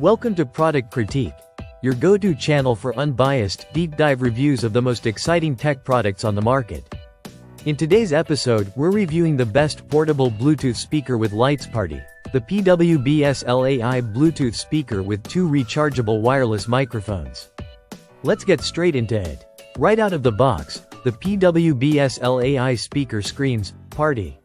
Welcome to Product Critique, your go-to channel for unbiased, deep-dive reviews of the most exciting tech products on the market. In today's episode, we're reviewing the best portable Bluetooth speaker with lights party, the PWBSLAI Bluetooth speaker with 2 rechargeable wireless microphones. Let's get straight into it. Right out of the box, the PWBSLAI speaker screams, "Party."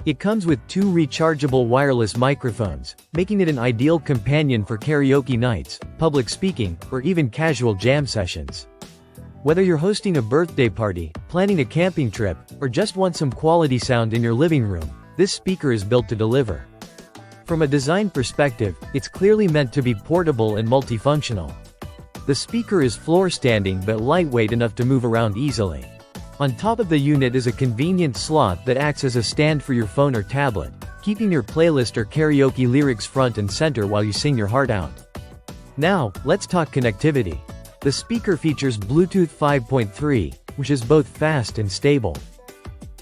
It comes with 2 rechargeable wireless microphones, making it an ideal companion for karaoke nights, public speaking, or even casual jam sessions. Whether you're hosting a birthday party, planning a camping trip, or just want some quality sound in your living room, this speaker is built to deliver. From a design perspective, it's clearly meant to be portable and multifunctional. The speaker is floor-standing but lightweight enough to move around easily. On top of the unit is a convenient slot that acts as a stand for your phone or tablet, keeping your playlist or karaoke lyrics front and center while you sing your heart out. Now, let's talk connectivity. The speaker features Bluetooth 5.3, which is both fast and stable.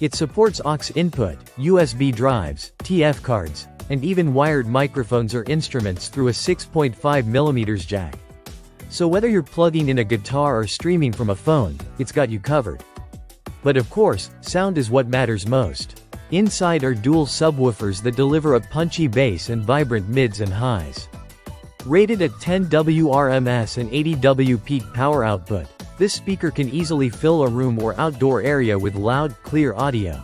It supports aux input, USB drives, TF cards, and even wired microphones or instruments through a 6.5mm jack. So whether you're plugging in a guitar or streaming from a phone, it's got you covered. But of course, sound is what matters most. Inside are dual subwoofers that deliver a punchy bass and vibrant mids and highs. Rated at 10 WRMS and 80 W peak power output, this speaker can easily fill a room or outdoor area with loud, clear audio.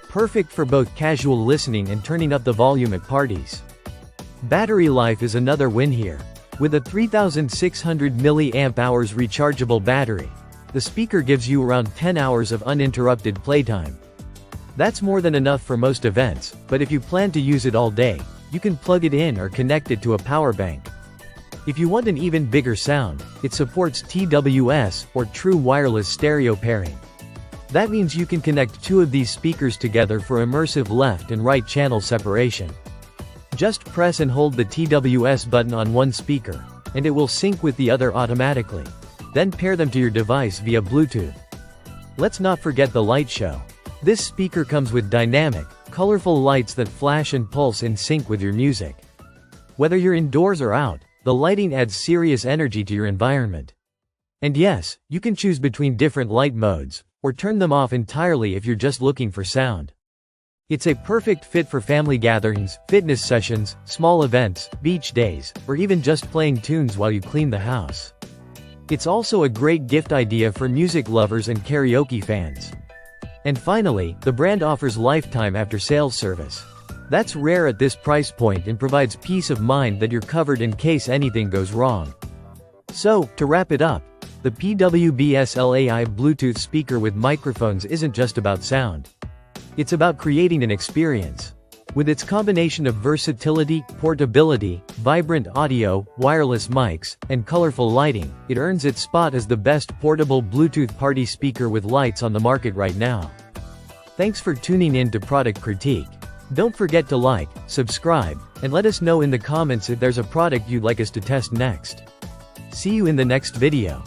Perfect for both casual listening and turning up the volume at parties. Battery life is another win here. With a 3600 mAh rechargeable battery, the speaker gives you around 10 hours of uninterrupted playtime. That's more than enough for most events, but if you plan to use it all day, you can plug it in or connect it to a power bank. If you want an even bigger sound, it supports TWS, or True Wireless Stereo Pairing. That means you can connect 2 of these speakers together for immersive left and right channel separation. Just press and hold the TWS button on one speaker, and it will sync with the other automatically. Then pair them to your device via Bluetooth. Let's not forget the light show. This speaker comes with dynamic, colorful lights that flash and pulse in sync with your music. Whether you're indoors or out, the lighting adds serious energy to your environment. And yes, you can choose between different light modes, or turn them off entirely if you're just looking for sound. It's a perfect fit for family gatherings, fitness sessions, small events, beach days, or even just playing tunes while you clean the house. It's also a great gift idea for music lovers and karaoke fans. And finally, the brand offers lifetime after-sales service. That's rare at this price point and provides peace of mind that you're covered in case anything goes wrong. So, to wrap it up, the PWBSLAI Bluetooth speaker with microphones isn't just about sound. It's about creating an experience. With its combination of versatility, portability, vibrant audio, wireless mics, and colorful lighting, it earns its spot as the best portable Bluetooth party speaker with lights on the market right now. Thanks for tuning in to Product Critique. Don't forget to like, subscribe, and let us know in the comments if there's a product you'd like us to test next. See you in the next video.